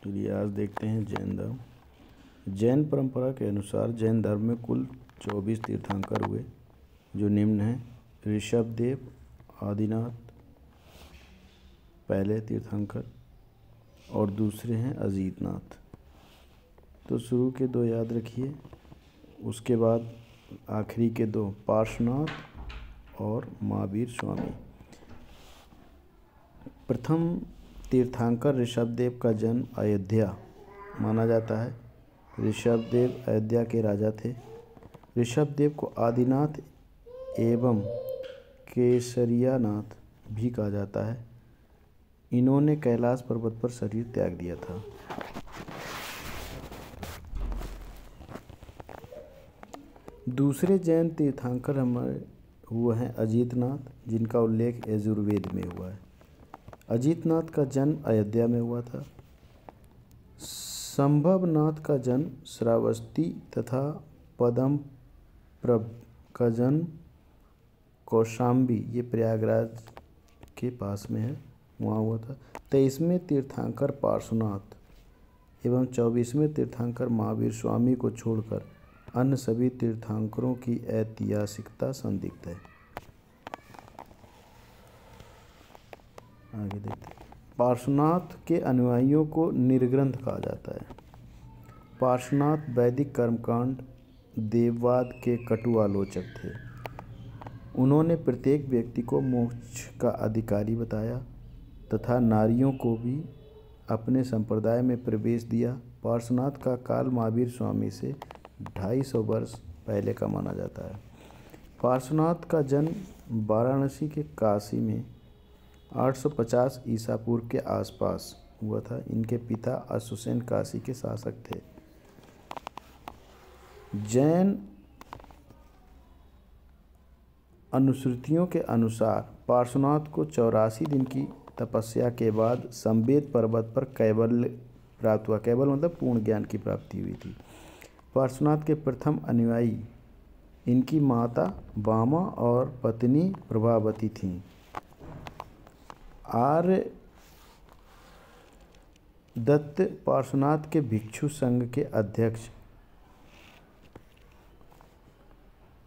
चलिए आज देखते हैं जैन धर्म। जैन परंपरा के अनुसार जैन धर्म में कुल 24 तीर्थंकर हुए, जो निम्न हैं: ऋषभदेव, आदिनाथ पहले तीर्थंकर और दूसरे हैं अजीतनाथ। तो शुरू के दो याद रखिए, उसके बाद आखिरी के दो पार्श्वनाथ और महावीर स्वामी। प्रथम तीर्थंकर ऋषभदेव का जन्म अयोध्या माना जाता है। ऋषभदेव अयोध्या के राजा थे। ऋषभदेव को आदिनाथ एवं केसरियानाथ भी कहा जाता है। इन्होंने कैलाश पर्वत पर शरीर त्याग दिया था। दूसरे जैन तीर्थंकर हमारे हुए हैं अजीतनाथ, जिनका उल्लेख यजुर्वेद में हुआ है। अजीतनाथ का जन्म अयोध्या में हुआ था। संभवनाथ का जन्म श्रावस्ती तथा पद्मप्रभ का जन्म कौशाम्बी, ये प्रयागराज के पास में है, वहाँ हुआ था। 23वें तीर्थंकर पार्श्वनाथ एवं 24वें तीर्थंकर महावीर स्वामी को छोड़कर अन्य सभी तीर्थंकरों की ऐतिहासिकता संदिग्ध है। आगे देखते हैं। पार्श्वनाथ के अनुयायियों को निर्ग्रंथ कहा जाता है। पार्श्वनाथ वैदिक कर्मकांड देववाद के कटु आलोचक थे। उन्होंने प्रत्येक व्यक्ति को मोक्ष का अधिकारी बताया तथा नारियों को भी अपने संप्रदाय में प्रवेश दिया। पार्श्वनाथ का काल महावीर स्वामी से 250 वर्ष पहले का माना जाता है। पार्श्वनाथ का जन्म वाराणसी के काशी में 850 ईसा पूर्व के आसपास हुआ था। इनके पिता अश्वसेन काशी के शासक थे। जैन अनुश्रुतियों के अनुसार पार्श्वनाथ को 84 दिन की तपस्या के बाद संवेद पर्वत पर कैवल्य प्राप्त हुआ। कैवल्य मतलब पूर्ण ज्ञान की प्राप्ति हुई थी। पार्श्वनाथ के प्रथम अनुयायी इनकी माता वामा और पत्नी प्रभावती थीं। आर्य दत्त पार्श्वनाथ के भिक्षु संघ के अध्यक्ष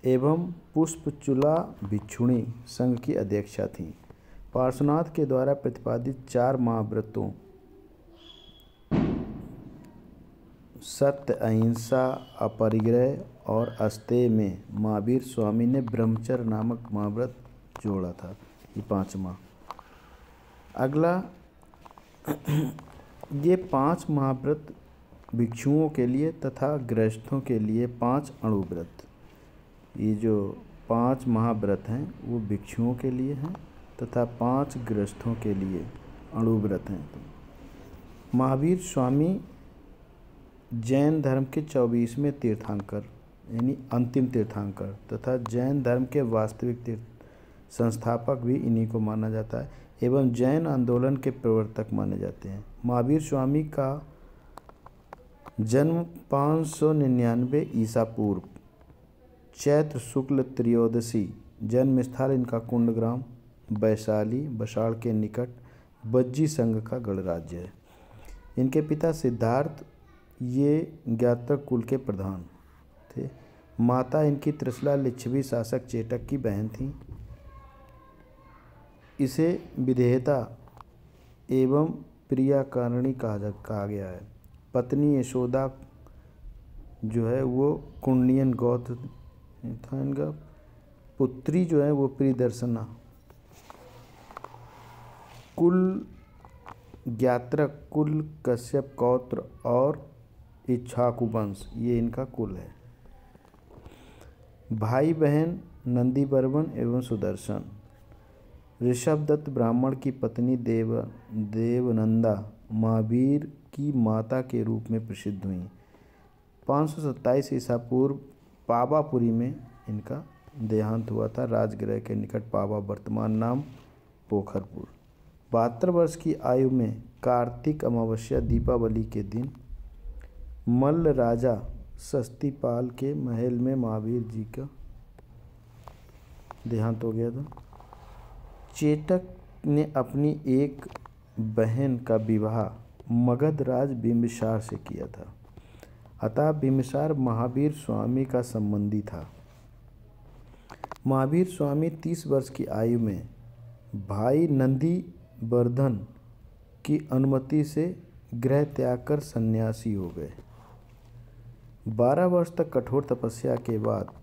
एवं पुष्पचूला भिक्षुणी संघ की अध्यक्षा थीं। पार्श्वनाथ के द्वारा प्रतिपादित 4 महाव्रतों सत्य, अहिंसा, अपरिग्रह और अस्तेय में महावीर स्वामी ने ब्रह्मचर्य नामक महाव्रत जोड़ा था। ये 5वां। अगला ये 5 महाव्रत भिक्षुओं के लिए तथा गृहस्थों के लिए 5 अणुव्रत। ये जो 5 महाव्रत हैं वो भिक्षुओं के लिए हैं तथा 5 गृहस्थों के लिए अणुव्रत हैं। महावीर स्वामी जैन धर्म के 24वें तीर्थंकर यानी अंतिम तीर्थंकर तथा जैन धर्म के वास्तविक संस्थापक भी इन्हीं को माना जाता है एवं जैन आंदोलन के प्रवर्तक माने जाते हैं। महावीर स्वामी का जन्म 599 ईसा पूर्व चैत्र शुक्ल त्रयोदशी। जन्म स्थल इनका कुंडग्राम वैशाली बसाड़ के निकट बज्जी संघ का गणराज्य है। इनके पिता सिद्धार्थ ये ज्ञातक कुल के प्रधान थे। माता इनकी त्रिशला लिच्छवी शासक चेटक की बहन थी। इसे विधेयता एवं प्रियाकारिणी कहा गया है। पत्नी यशोदा जो है वो कुंडियन गोत्र था इनका। पुत्री जो है वो प्रियदर्शना। कुल ज्ञात्रक, कुल कश्यप गोत्र और इक्ष्वाकु वंश, ये इनका कुल है। भाई बहन नंदीवर्मन एवं सुदर्शन। ऋषभदत्त ब्राह्मण की पत्नी देवनंदा महावीर की माता के रूप में प्रसिद्ध हुई। 527 ईसा पूर्व पावापुरी में इनका देहांत हुआ था। राजगृह के निकट पावा, वर्तमान नाम पोखरपुर। 72 वर्ष की आयु में कार्तिक अमावस्या दीपावली के दिन मल्ल राजा सस्तीपाल के महल में महावीर जी का देहांत हो गया था। चेटक ने अपनी एक बहन का विवाह मगध राज बिंबिसार से किया था। अतः बिंबिसार महावीर स्वामी का संबंधी था। महावीर स्वामी 30 वर्ष की आयु में भाई नंदी वर्धन की अनुमति से गृह त्याग कर सन्यासी हो गए। 12 वर्ष तक कठोर तपस्या के बाद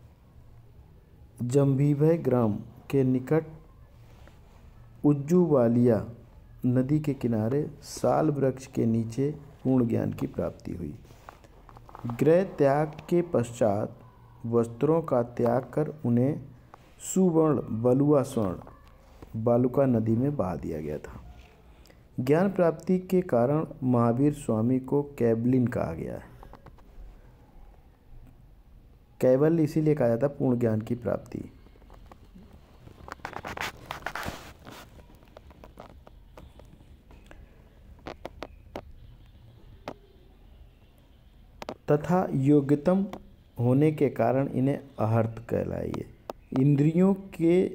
जम्भीभय ग्राम के निकट उज्जुवालिया नदी के किनारे साल वृक्ष के नीचे पूर्ण ज्ञान की प्राप्ति हुई। गृह त्याग के पश्चात वस्त्रों का त्याग कर उन्हें सुवर्ण बलुआ स्वर्ण बालुका नदी में बहा दिया गया था। ज्ञान प्राप्ति के कारण महावीर स्वामी को कैवलिन कहा गया है। कैवल्य इसीलिए कहा जाता है पूर्ण ज्ञान की प्राप्ति। तथा योग्यतम होने के कारण इन्हें अहर्त कहलाइए। इंद्रियों के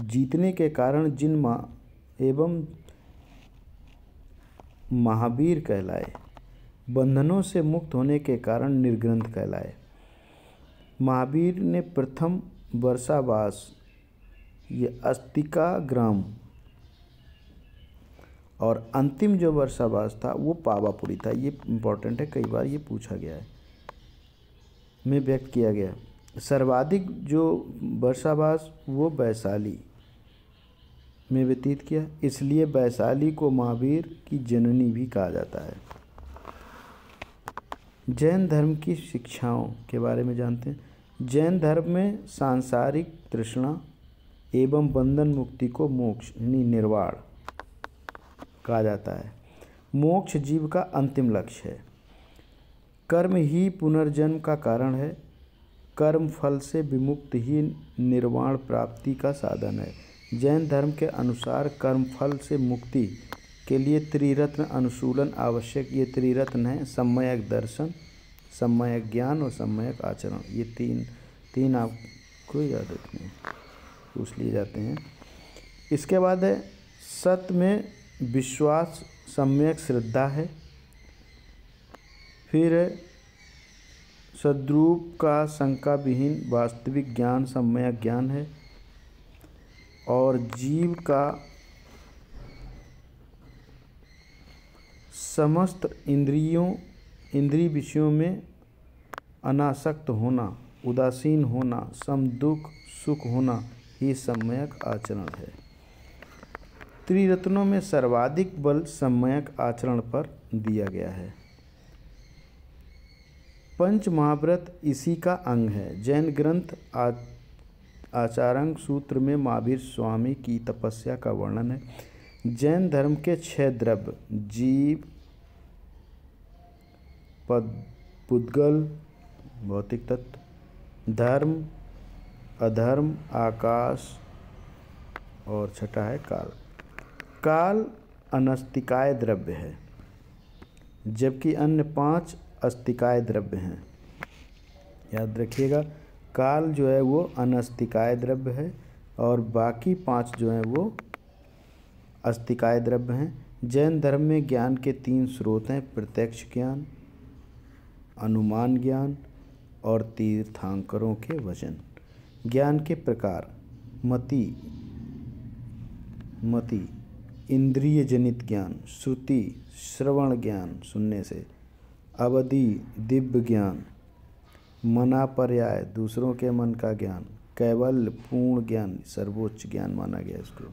जीतने के कारण जिन एवं महावीर कहलाए। बंधनों से मुक्त होने के कारण निर्ग्रंथ कहलाए। महावीर ने प्रथम वर्षावास ये अस्तिका ग्राम और अंतिम जो वर्षावास था वो पावापुरी था। ये इम्पोर्टेंट है, कई बार ये पूछा गया है, में व्यक्त किया गया। सर्वाधिक जो वर्षावास वो वैशाली में व्यतीत किया, इसलिए वैशाली को महावीर की जननी भी कहा जाता है। जैन धर्म की शिक्षाओं के बारे में जानते हैं। जैन धर्म में सांसारिक तृष्णा एवं बंधन मुक्ति को मोक्ष निर्वाण कहा जाता है। मोक्ष जीव का अंतिम लक्ष्य है। कर्म ही पुनर्जन्म का कारण है। कर्म फल से विमुक्त ही निर्वाण प्राप्ति का साधन है। जैन धर्म के अनुसार कर्म फल से मुक्ति के लिए त्रिरत्न अनुशीलन आवश्यक। ये त्रिरत्न हैं सम्यक दर्शन, सम्यक ज्ञान और सम्यक आचरण। ये तीन आपको याद रखने पूछ लिए जाते हैं। इसके बाद है सत्य में विश्वास, सम्यक श्रद्धा है। फिर सद्रूप का शंका विहीन वास्तविक ज्ञान सम्यक ज्ञान है। और जीव का समस्त इंद्रिय विषयों में अनासक्त होना, उदासीन होना, सम दुख सुख होना ही सम्यक आचरण है। त्रिरत्नों में सर्वाधिक बल सम्यक आचरण पर दिया गया है। पंच महाव्रत इसी का अंग है। जैन ग्रंथ आचार्यांग सूत्र में महावीर स्वामी की तपस्या का वर्णन है। जैन धर्म के 6 द्रव्य जीव, पुद्गल भौतिक तत्व, धर्म, अधर्म, आकाश और छठा है काल। काल अनस्तिकाय द्रव्य है, जबकि अन्य 5 अस्तिकाय द्रव्य हैं। याद रखिएगा, काल जो है वो अनस्तिकाय द्रव्य है और बाकी 5 जो हैं वो अस्तिकाय द्रव्य हैं। जैन धर्म में ज्ञान के 3 स्रोत हैं, प्रत्यक्ष ज्ञान, अनुमान ज्ञान और तीर्थंकरों के वचन। ज्ञान के प्रकार मति इंद्रिय जनित ज्ञान, श्रुति श्रवण ज्ञान सुनने से, अवधि दिव्य ज्ञान, मनापर्याय दूसरों के मन का ज्ञान, कैवल्य पूर्ण ज्ञान सर्वोच्च ज्ञान माना गया इसको।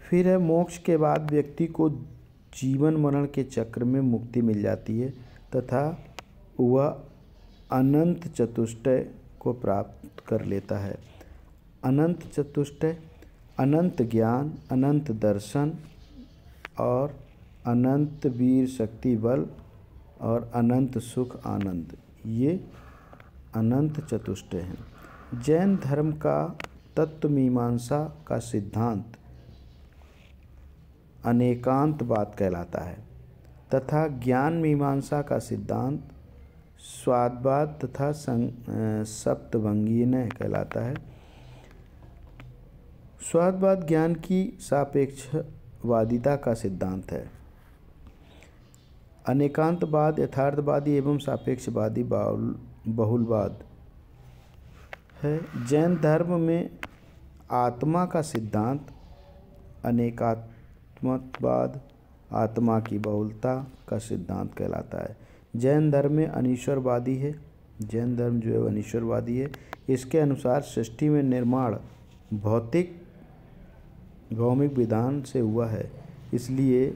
फिर है मोक्ष के बाद व्यक्ति को जीवन मरण के चक्र में मुक्ति मिल जाती है तथा वह अनंत चतुष्टय को प्राप्त कर लेता है। अनंत चतुष्टय अनंत ज्ञान, अनंत दर्शन और अनंत वीर शक्ति बल और अनंत सुख आनंद, ये अनंत चतुष्टय हैं। जैन धर्म का तत्व मीमांसा का सिद्धांत अनेकांतवाद कहलाता है तथा ज्ञान मीमांसा का सिद्धांत स्वादवाद तथा सप्तभंगीय कहलाता है। स्वादवाद ज्ञान की सापेक्ष वादिता का सिद्धांत है। अनेकांतवाद यथार्थवादी एवं सापेक्षवादी बहुलवाद है। जैन धर्म में आत्मा का सिद्धांत अनेकात्मवाद आत्मा की बहुलता का सिद्धांत कहलाता है। जैन धर्म में अनीश्वरवादी है। जैन धर्म जो है अनीश्वरवादी है। इसके अनुसार सृष्टि में निर्माण भौतिक भौमिक विधान से हुआ है, इसलिए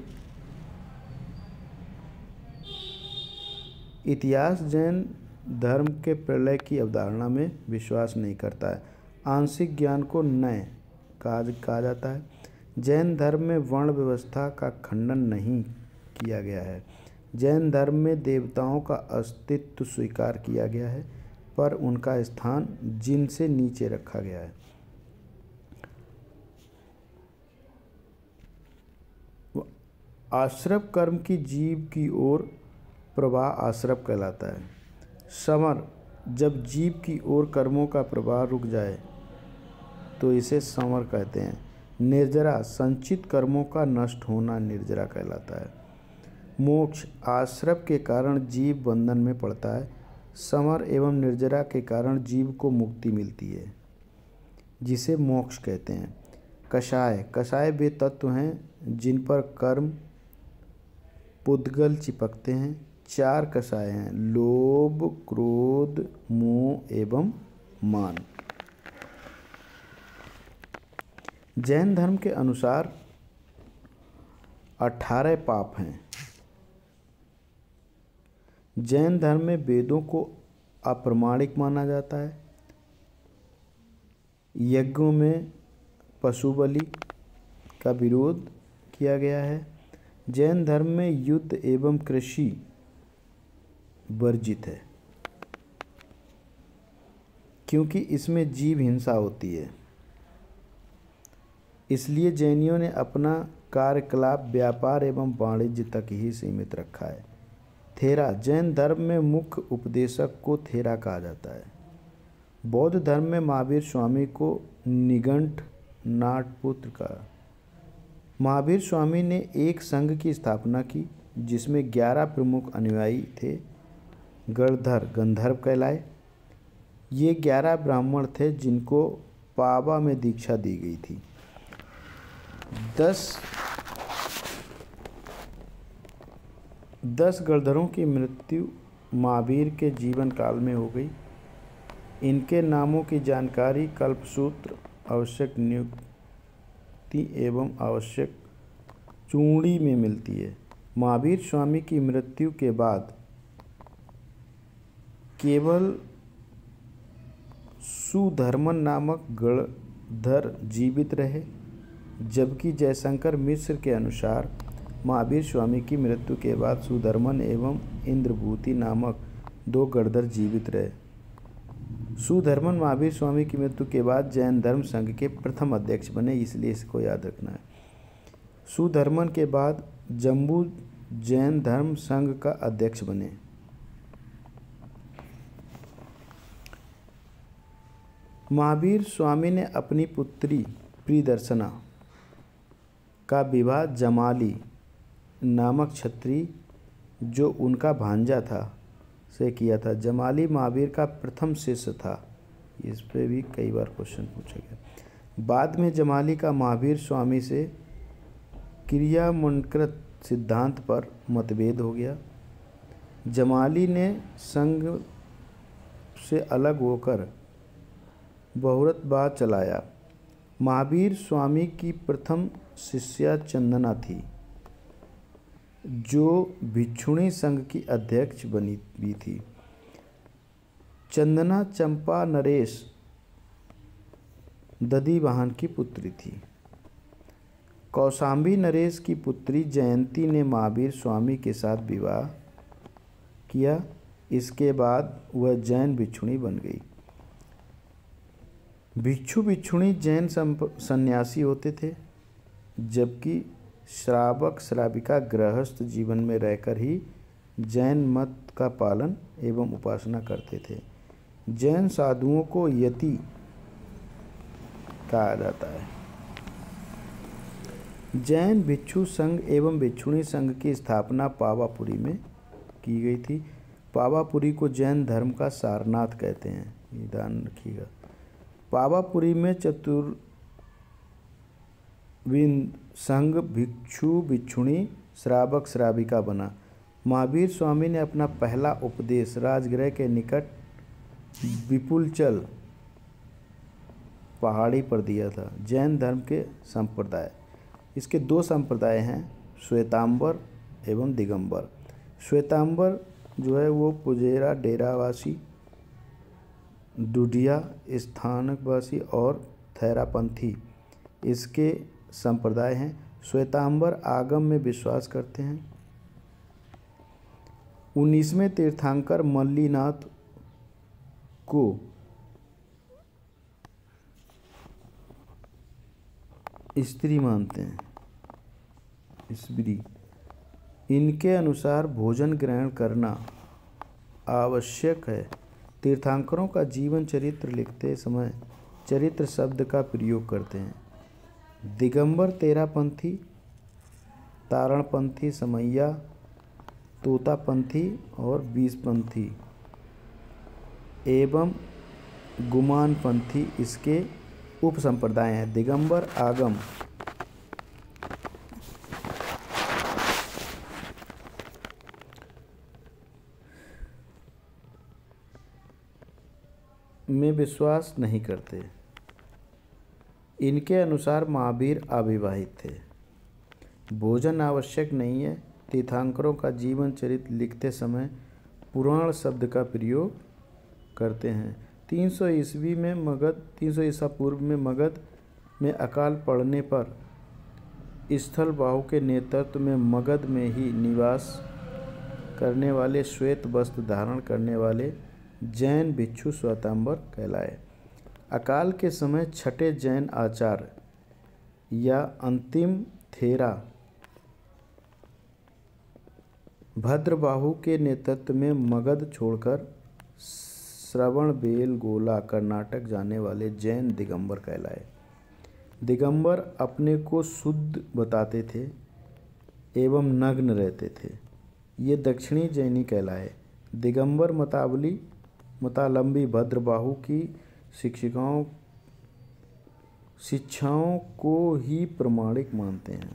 इतिहास जैन धर्म के प्रलय की अवधारणा में विश्वास नहीं करता है। आंशिक ज्ञान को नय कहा जाता है। जैन धर्म में वर्ण व्यवस्था का खंडन नहीं किया गया है। जैन धर्म में देवताओं का अस्तित्व स्वीकार किया गया है, पर उनका स्थान जिन से नीचे रखा गया है। आश्रव कर्म की जीव की ओर प्रवाह आश्रव कहलाता है। समर, जब जीव की ओर कर्मों का प्रवाह रुक जाए तो इसे समर कहते हैं। निर्जरा, संचित कर्मों का नष्ट होना निर्जरा कहलाता है। मोक्ष, आश्रव के कारण जीव बंधन में पड़ता है। समर एवं निर्जरा के कारण जीव को मुक्ति मिलती है, जिसे मोक्ष कहते हैं। कषाय, कषाय वे तत्व हैं जिन पर कर्म पुद्गल चिपकते हैं। 4 कषाय हैं: लोभ, क्रोध, मोह एवं मान। जैन धर्म के अनुसार 18 पाप हैं। जैन धर्म में वेदों को अप्रामाणिक माना जाता है। यज्ञों में पशु बलि का विरोध किया गया है। जैन धर्म में युद्ध एवं कृषि वर्जित है, क्योंकि इसमें जीव हिंसा होती है। इसलिए जैनियों ने अपना कार्यकलाप व्यापार एवं वाणिज्य तक ही सीमित रखा है। थेरा, जैन धर्म में मुख्य उपदेशक को थेरा कहा जाता है। बौद्ध धर्म में महावीर स्वामी को निगंठ नाटपुत्र का। महावीर स्वामी ने एक संघ की स्थापना की जिसमें 11 प्रमुख अनुयायी थे। गणधर गंधर्व कहलाए। ये 11 ब्राह्मण थे जिनको पावा में दीक्षा दी गई थी। 10 गणधरों की मृत्यु महावीर के जीवन काल में हो गई। इनके नामों की जानकारी कल्पसूत्र, आवश्यक नियुक्ति एवं आवश्यक चूड़ी में मिलती है। महावीर स्वामी की मृत्यु के बाद केवल सुधर्मन नामक गणधर जीवित रहे, जबकि जयशंकर मिश्र के अनुसार महावीर स्वामी की मृत्यु के बाद सुधर्मन एवं इंद्रभूति नामक 2 गणधर जीवित रहे। सुधर्मन महावीर स्वामी की मृत्यु के बाद जैन धर्म संघ के प्रथम अध्यक्ष बने, इसलिए इसको याद रखना है। सुधर्मन के बाद जम्बू जैन धर्म संघ का अध्यक्ष बने। महावीर स्वामी ने अपनी पुत्री प्रियदर्शना का विवाह जमाली नामक क्षत्रिय, जो उनका भांजा था, से किया था। जमाली महावीर का प्रथम शिष्य था। इस पे भी कई बार क्वेश्चन पूछा गया। बाद में जमाली का महावीर स्वामी से क्रियामंडकृत सिद्धांत पर मतभेद हो गया। जमाली ने संघ से अलग होकर बहुरतवाद चलाया। महावीर स्वामी की प्रथम शिष्या चंदना थी, जो भिक्षुणी संघ की अध्यक्ष बनी भी थी। चंदना चंपा नरेश दधिवाहन की पुत्री थी। कौशाम्बी नरेश की पुत्री जयंती ने महावीर स्वामी के साथ विवाह किया। इसके बाद वह जैन भिक्षुणी बन गई। भिक्षु भिक्षुणी जैन सन्यासी होते थे, जबकि श्रावक श्राविका गृहस्थ जीवन में रहकर ही जैन मत का पालन एवं उपासना करते थे। जैन साधुओं को यति कहा जाता है। जैन भिक्षु संघ एवं भिक्षुणी संघ की स्थापना पावापुरी में की गई थी। पावापुरी को जैन धर्म का सारनाथ कहते हैं, ये ध्यान रखिएगा। पावापुरी में चतुर्विद संघ भिक्षु भिक्षुणी श्रावक श्राविका बना। महावीर स्वामी ने अपना पहला उपदेश राजगृह के निकट विपुलचल पहाड़ी पर दिया था। जैन धर्म के संप्रदाय, इसके दो संप्रदाय हैं, श्वेतांबर एवं दिगंबर। श्वेतांबर जो है वो पुजेरा डेरावासी, डुडिया स्थानकवासी और थैरापंथी इसके संप्रदाय हैं। श्वेतांबर आगम में विश्वास करते हैं। 19वें तीर्थंकर मल्लीनाथ को स्त्री मानते हैं, स्त्री। इनके अनुसार भोजन ग्रहण करना आवश्यक है। तीर्थंकरों का जीवन चरित्र लिखते समय चरित्र शब्द का प्रयोग करते हैं। दिगंबर तेरापंथी, तारणपंथी, समैया, तोतापंथी और बीसपंथी एवं गुमानपंथी इसके उपसंप्रदाय हैं। दिगंबर आगम में विश्वास नहीं करते। इनके अनुसार महावीर अविवाहित थे। भोजन आवश्यक नहीं है। तीर्थंकरों का जीवन चरित्र लिखते समय पुराण शब्द का प्रयोग करते हैं। 300 ईस्वी में मगध 300 ईसा पूर्व में मगध में अकाल पड़ने पर स्थल बाहु के नेतृत्व में मगध में ही निवास करने वाले श्वेत वस्त्र धारण करने वाले जैन भिक्षु श्वेतांबर कहलाए। अकाल के समय छठे जैन आचार्य या अंतिम थेरा भद्रबाहु के नेतृत्व में मगध छोड़कर श्रवणबेलगोला कर्नाटक जाने वाले जैन दिगंबर कहलाए। दिगंबर अपने को शुद्ध बताते थे एवं नग्न रहते थे। ये दक्षिणी जैनी कहलाए। दिगंबर मतावलंबी भद्रबाहु की शिक्षाओं को ही प्रमाणिक मानते हैं।